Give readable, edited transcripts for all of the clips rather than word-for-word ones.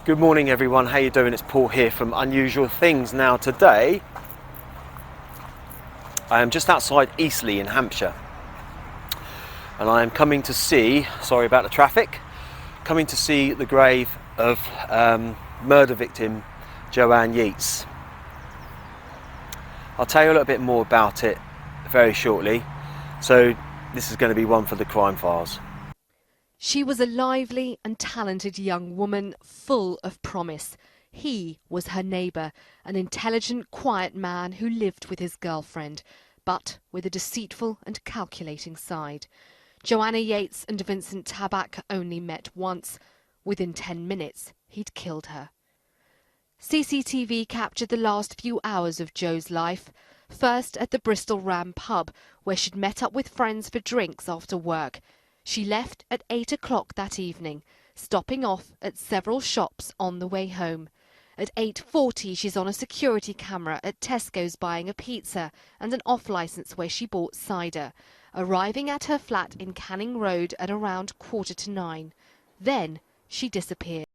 Good morning everyone, how you doing? It's Paul here from Unusual Things. Now today I am just outside Eastleigh in Hampshire and I am coming to see, sorry about the traffic, coming to see the grave of murder victim Joanna Yeates. I'll tell you a little bit more about it very shortly, so this is going to be one for the crime files. She was a lively and talented young woman, full of promise. He was her neighbour, an intelligent, quiet man who lived with his girlfriend, but with a deceitful and calculating side. Joanna Yeates and Vincent Tabak only met once. Within 10 minutes, he'd killed her. CCTV captured the last few hours of Jo's life. First at the Bristol Ram pub, where she'd met up with friends for drinks after work. She left at 8 o'clock that evening, stopping off at several shops on the way home. At 8:40 she's on a security camera at Tesco's buying a pizza and an off-licence where she bought cider, arriving at her flat in Canning Road at around 8:45. Then she disappeared.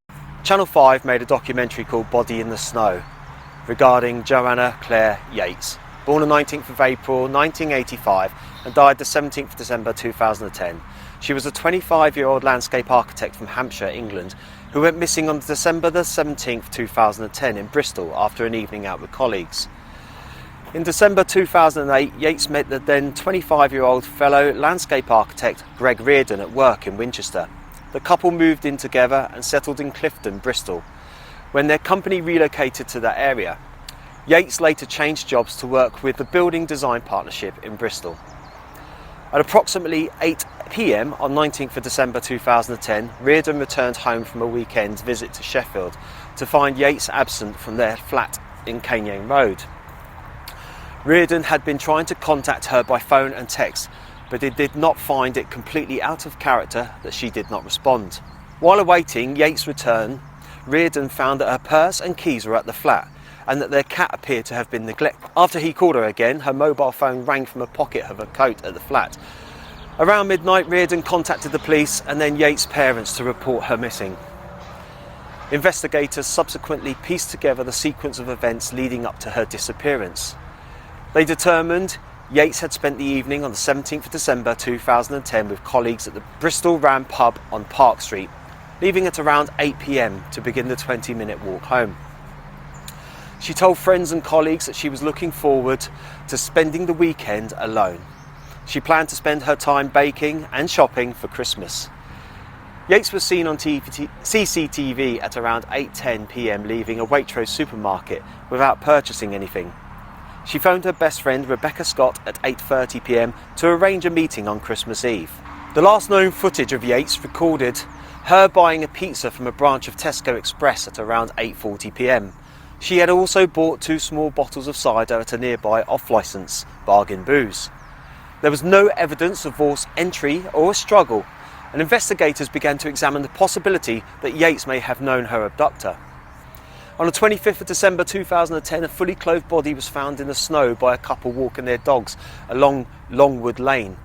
Channel 5 made a documentary called Body in the Snow regarding Joanna Claire Yeates, born on 19th of April 1985 and died the 17th of December 2010. She was a 25-year-old landscape architect from Hampshire, England, who went missing on December the 17th, 2010 in Bristol after an evening out with colleagues. In December 2008, Yeates met the then 25-year-old fellow landscape architect Greg Reardon at work in Winchester. The couple moved in together and settled in Clifton, Bristol, when their company relocated to that area. Yeates later changed jobs to work with the Building Design Partnership in Bristol. At approximately 8 p.m. on 19th of December 2010, Reardon returned home from a weekend visit to Sheffield to find Yeates absent from their flat in Canning Road. Reardon had been trying to contact her by phone and text, but he did not find it completely out of character that she did not respond. While awaiting Yeates' return, Reardon found that her purse and keys were at the flat and that their cat appeared to have been neglected. After he called her again, her mobile phone rang from a pocket of her coat at the flat. Around midnight, Reardon contacted the police and then Yeates' parents to report her missing. Investigators subsequently pieced together the sequence of events leading up to her disappearance. They determined Yeates had spent the evening on the 17th of December 2010 with colleagues at the Bristol Ram pub on Park Street, leaving at around 8 p.m. to begin the 20-minute walk home. She told friends and colleagues that she was looking forward to spending the weekend alone. She planned to spend her time baking and shopping for Christmas. Yeates was seen on CCTV at around 8:10 p.m. leaving a Waitrose supermarket without purchasing anything. She phoned her best friend Rebecca Scott at 8:30 p.m. to arrange a meeting on Christmas Eve. The last known footage of Yeates recorded her buying a pizza from a branch of Tesco Express at around 8:40 p.m. She had also bought 2 small bottles of cider at a nearby off-licence bargain booze. There was no evidence of forced entry or a struggle, and investigators began to examine the possibility that Yeates may have known her abductor. On the 25th of December 2010, a fully clothed body was found in the snow by a couple walking their dogs along Longwood Lane,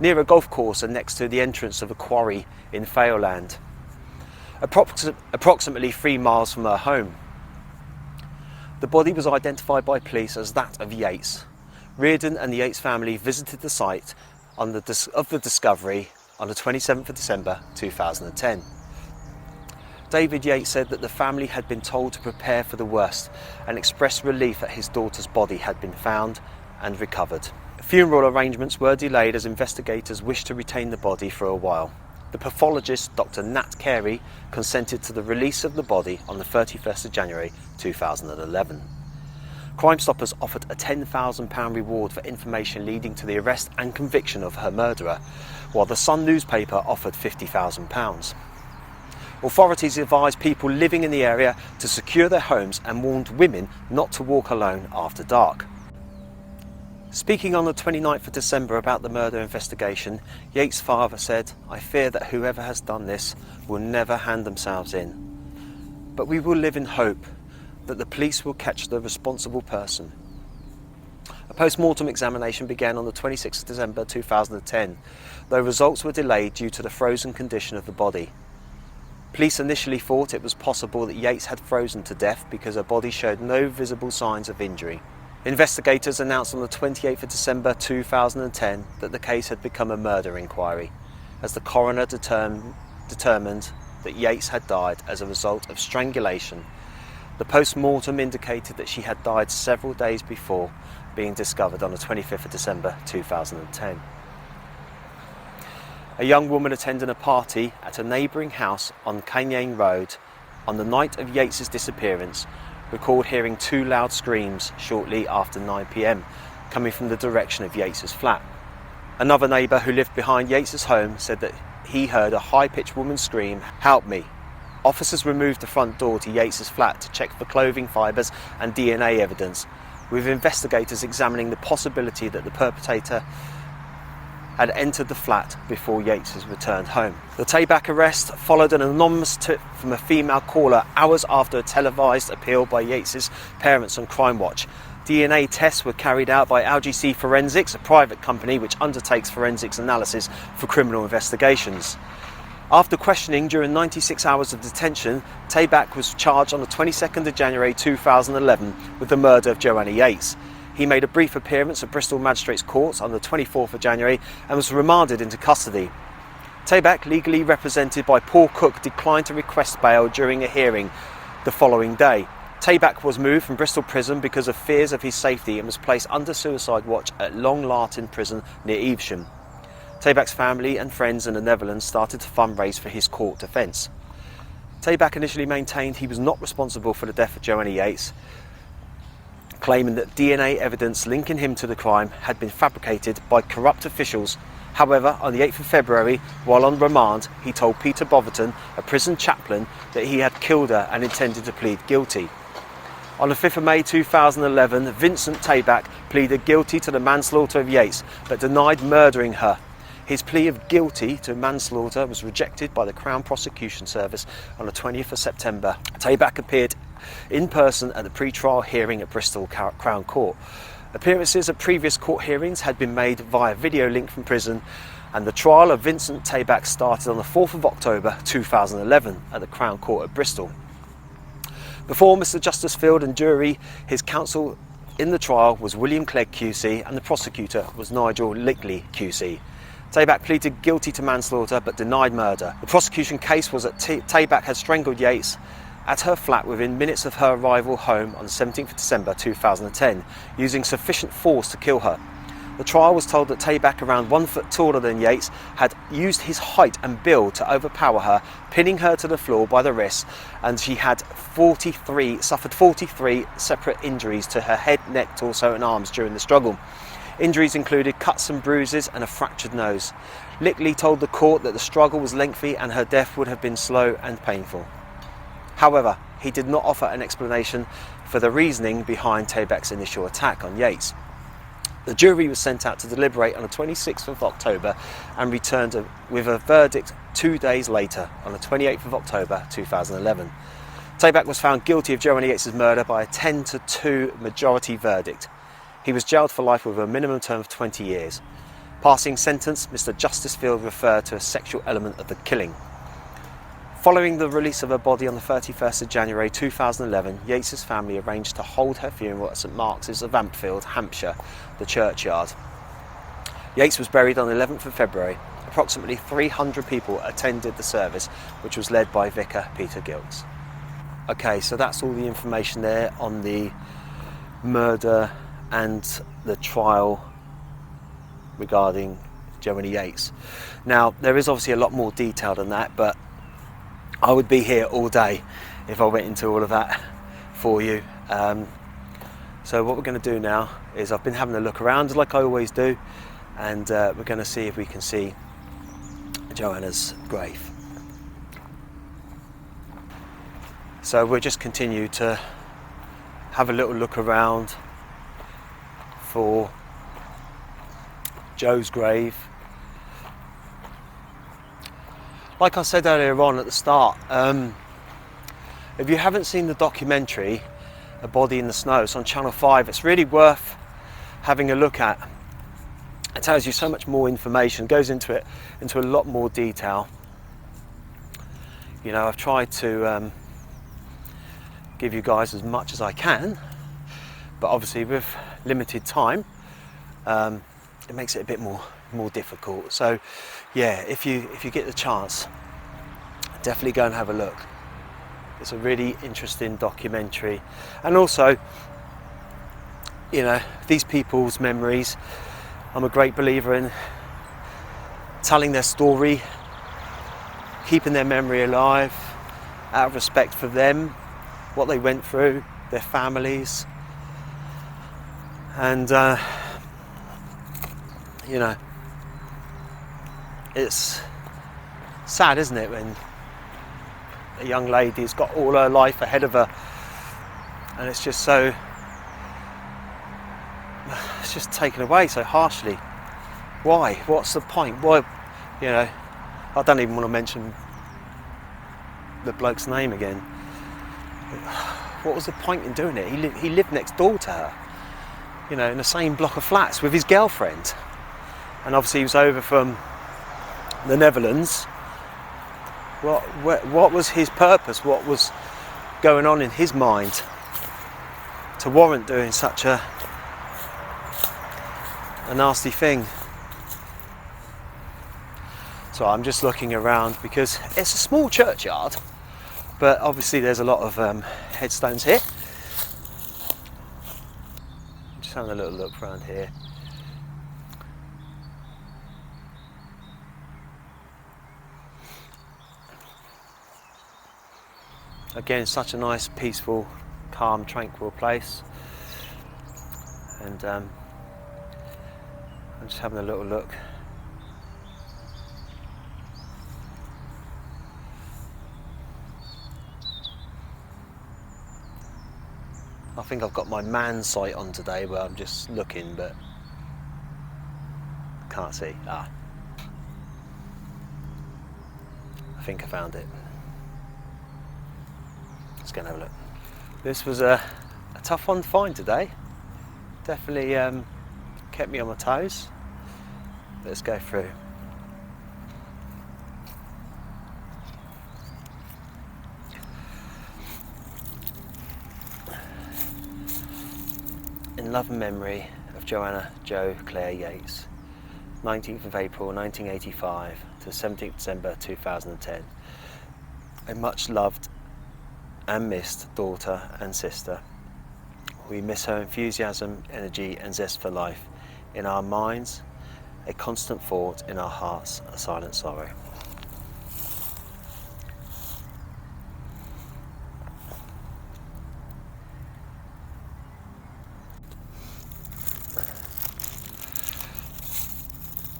near a golf course and next to the entrance of a quarry in Fayland, approximately 3 miles from her home. The body was identified by police as that of Yeates. Reardon and the Yeates family visited the site of the discovery on the 27th of December 2010. David Yeates said that the family had been told to prepare for the worst and expressed relief that his daughter's body had been found and recovered. Funeral arrangements were delayed as investigators wished to retain the body for a while. The pathologist, Dr. Nat Carey, consented to the release of the body on the 31st of January 2011. Crime Stoppers offered a £10,000 reward for information leading to the arrest and conviction of her murderer, while the Sun newspaper offered £50,000. Authorities advised people living in the area to secure their homes and warned women not to walk alone after dark. Speaking on the 29th of December about the murder investigation, Yeates' father said, "I fear that whoever has done this will never hand themselves in. But we will live in hope that the police will catch the responsible person." A post-mortem examination began on the 26th of December 2010, though results were delayed due to the frozen condition of the body. Police initially thought it was possible that Yeates had frozen to death because her body showed no visible signs of injury. Investigators announced on the 28th of December 2010 that the case had become a murder inquiry, as the coroner determined that Yeates had died as a result of strangulation. The post-mortem indicated that she had died several days before being discovered on the 25th of December 2010. A young woman attending a party at a neighbouring house on Canyon Road on the night of Yeates' disappearance recalled hearing two loud screams shortly after 9 p.m. coming from the direction of Yeates' flat. Another neighbour who lived behind Yeates' home said that he heard a high-pitched woman scream, "Help me." Officers removed the front door to Yeates' flat to check for clothing fibres and DNA evidence, with investigators examining the possibility that the perpetrator had entered the flat before Yeates returned home. The Tabak arrest followed an anonymous tip from a female caller hours after a televised appeal by Yeates' parents on Crime Watch. DNA tests were carried out by LGC Forensics, a private company which undertakes forensics analysis for criminal investigations. After questioning during 96 hours of detention, Tabak was charged on the 22nd of January 2011 with the murder of Joanna Yeates. He made a brief appearance at Bristol Magistrates Court on the 24th of January and was remanded into custody. Tabak, legally represented by Paul Cook, declined to request bail during a hearing the following day. Tabak was moved from Bristol Prison because of fears of his safety and was placed under suicide watch at Long Lartin Prison near Evesham. Tabak's family and friends in the Netherlands started to fundraise for his court defence. Tabak initially maintained he was not responsible for the death of Joanna Yeates, claiming that DNA evidence linking him to the crime had been fabricated by corrupt officials. However, on the 8th of February, while on remand, he told Peter Botherton, a prison chaplain, that he had killed her and intended to plead guilty. On the 5th of May 2011, Vincent Tabak pleaded guilty to the manslaughter of Yeates, but denied murdering her. His plea of guilty to manslaughter was rejected by the Crown Prosecution Service on the 20th of September. Tabak appeared in person at the pre-trial hearing at Bristol Crown Court. Appearances at previous court hearings had been made via video link from prison, and the trial of Vincent Tabak started on the 4th of October 2011 at the Crown Court at Bristol. Before Mr Justice Field and jury, his counsel in the trial was William Clegg QC and the prosecutor was Nigel Lickley QC. Tabak pleaded guilty to manslaughter but denied murder. The prosecution case was that Tabak had strangled Yeates at her flat within minutes of her arrival home on the 17th of December 2010, using sufficient force to kill her. The trial was told that Tabak, around 1 foot taller than Yeates, had used his height and build to overpower her, pinning her to the floor by the wrists, and she had suffered 43 separate injuries to her head, neck, torso and arms during the struggle. Injuries included cuts and bruises and a fractured nose. Lickley told the court that the struggle was lengthy and her death would have been slow and painful. However, he did not offer an explanation for the reasoning behind Tabak's initial attack on Yeates. The jury was sent out to deliberate on the 26th of October and returned with a verdict 2 days later, on the 28th of October 2011. Tabak was found guilty of Joanna Yeates' murder by a 10-2 majority verdict. He was jailed for life with a minimum term of 20 years. Passing sentence, Mr Justice Field referred to a sexual element of the killing. Following the release of her body on the 31st of January 2011, Yeates' family arranged to hold her funeral at St Mark's of Ampfield, Hampshire, the churchyard. Yeates was buried on the 11th of February. Approximately 300 people attended the service, which was led by Vicar Peter Gilks. Okay, so that's all the information there on the murder and the trial regarding Joanna Yeates. Now, there is obviously a lot more detail than that, but I would be here all day if I went into all of that for you. So what we're going to do now is, I've been having a look around like I always do, and we're going to see if we can see Joanna's grave. So we'll just continue to have a little look around for Joe's grave. Like I said earlier on at the start, if you haven't seen the documentary A Body in the Snow, it's on Channel 5, it's really worth having a look at. It tells you so much more information, goes into a lot more detail. You know, I've tried to give you guys as much as I can, but obviously with limited time, it makes it a bit more difficult. So yeah, if you get the chance, definitely go and have a look. It's a really interesting documentary, and also, you know, these people's memories, I'm a great believer in telling their story, keeping their memory alive out of respect for them, what they went through, their families. And you know, it's sad, isn't it, when a young lady's got all her life ahead of her and it's just taken away so harshly. Why? What's the point? Why? You know, I don't even want to mention the bloke's name again. What was the point in doing it? He lived next door to her, you know, in the same block of flats with his girlfriend, and obviously he was over from the Netherlands. What was his purpose? What was going on in his mind to warrant doing such a nasty thing? So I'm just looking around because it's a small churchyard, but obviously there's a lot of headstones here. I'm just having a little look around here. Again, such a nice, peaceful, calm, tranquil place. And I'm just having a little look. I think I've got my man sight on today where I'm just looking, but can't see. I think I found it. Let's go and have a look. This was a tough one to find today. Definitely kept me on my toes. Let's go through. In love and memory of Joanna Jo Claire Yeates, 19th of April 1985 to 17th December 2010. A much loved and missed daughter and sister. We miss her enthusiasm, energy and zest for life. In our minds, a constant thought, in our hearts, a silent sorrow.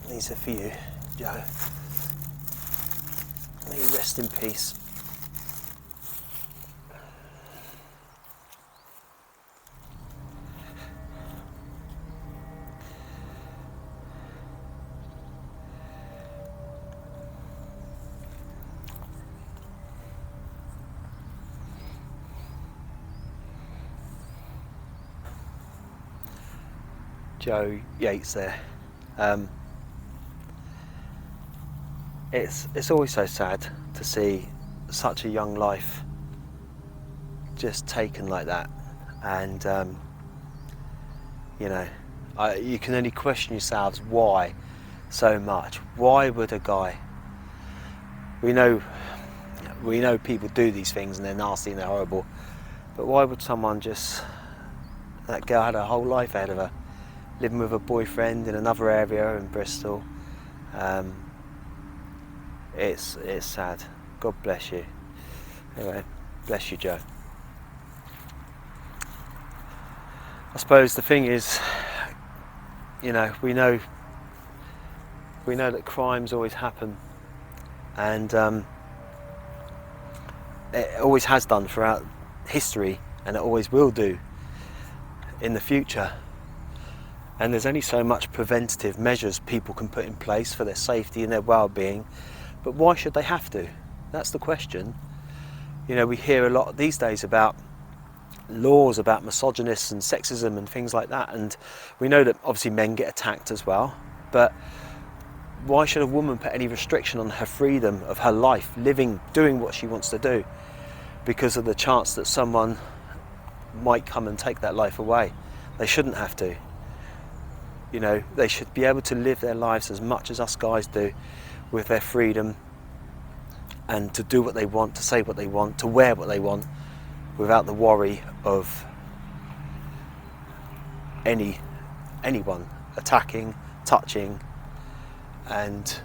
These are for you, Jo. May you rest in peace. Jo Yeates there. It's always so sad to see such a young life just taken like that, and you know, you can only question yourselves why so much. Why would a guy? We know people do these things and they're nasty and they're horrible, but why would someone just? That girl had her whole life ahead of her, living with a boyfriend in another area in Bristol. It's sad. God bless you. Anyway, bless you, Jo. I suppose the thing is, you know, we know that crimes always happen, and it always has done throughout history, and it always will do in the future. And there's only so much preventative measures people can put in place for their safety and their well-being. But why should they have to? That's the question. You know, we hear a lot these days about laws about misogynists and sexism and things like that, and we know that obviously men get attacked as well, but why should a woman put any restriction on her freedom of her life, living, doing what she wants to do, because of the chance that someone might come and take that life away? They shouldn't have to. You know, they should be able to live their lives as much as us guys do, with their freedom, and to do what they want, to say what they want, to wear what they want, without the worry of anyone attacking, touching, and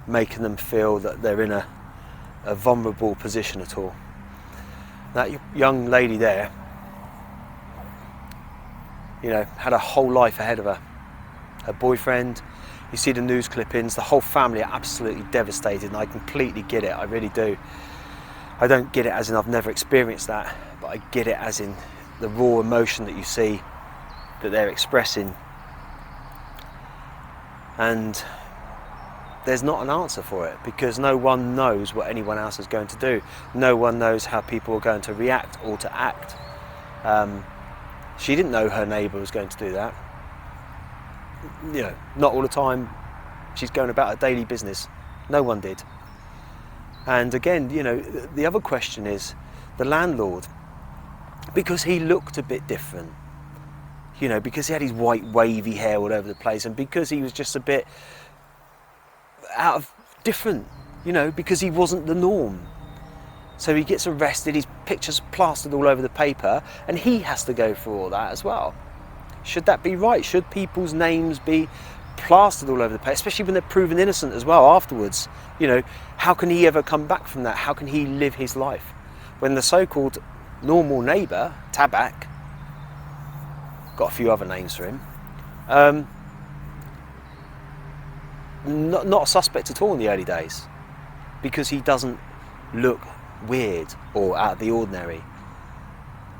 making them feel that they're in a vulnerable position at all. That young lady there, you know, had a whole life ahead of her. Her boyfriend, you see the news clippings, the whole family are absolutely devastated, and I completely get it, I really do. I don't get it as in I've never experienced that, but I get it as in the raw emotion that you see that they're expressing. And there's not an answer for it, because no one knows what anyone else is going to do. No one knows how people are going to react or to act. She didn't know her neighbour was going to do that. You know, not all the time. She's going about her daily business. No one did. And again, you know, the other question is the landlord, because he looked a bit different, you know, because he had his white wavy hair all over the place, and because he was just a bit out of different, you know, because he wasn't the norm. So he gets arrested, his picture's plastered all over the paper, and he has to go through all that as well. Should that be right? Should people's names be plastered all over the place, especially when they're proven innocent as well afterwards? You know, how can he ever come back from that? How can he live his life when the so-called normal neighbour, Tabak, got a few other names for him, not a suspect at all in the early days, because he doesn't look weird or out of the ordinary?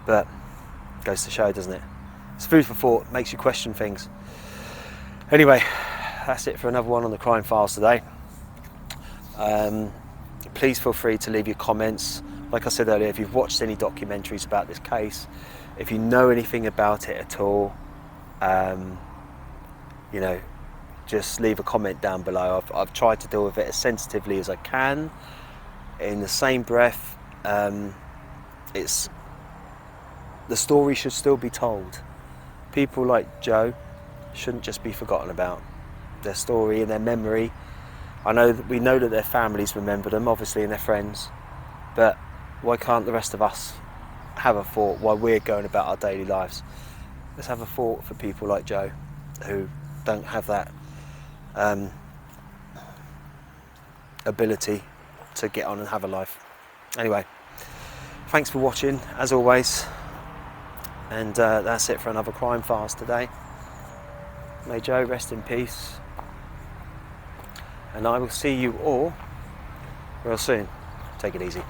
But goes to show, doesn't it? It's food for thought, makes you question things. Anyway, that's it for another one on the Crime Files today. Please feel free to leave your comments. Like I said earlier, if you've watched any documentaries about this case, if you know anything about it at all, you know, just leave a comment down below. I've tried to deal with it as sensitively as I can. In the same breath, it's the story should still be told. People like Joe shouldn't just be forgotten about. Their story and their memory. We know that their families remember them, obviously, and their friends, but why can't the rest of us have a thought while we're going about our daily lives? Let's have a thought for people like Joe, who don't have that ability to get on and have a life. Anyway, thanks for watching, as always, and that's it for another Crime Files today. May Joe rest in peace, and I will see you all real soon. Take it easy.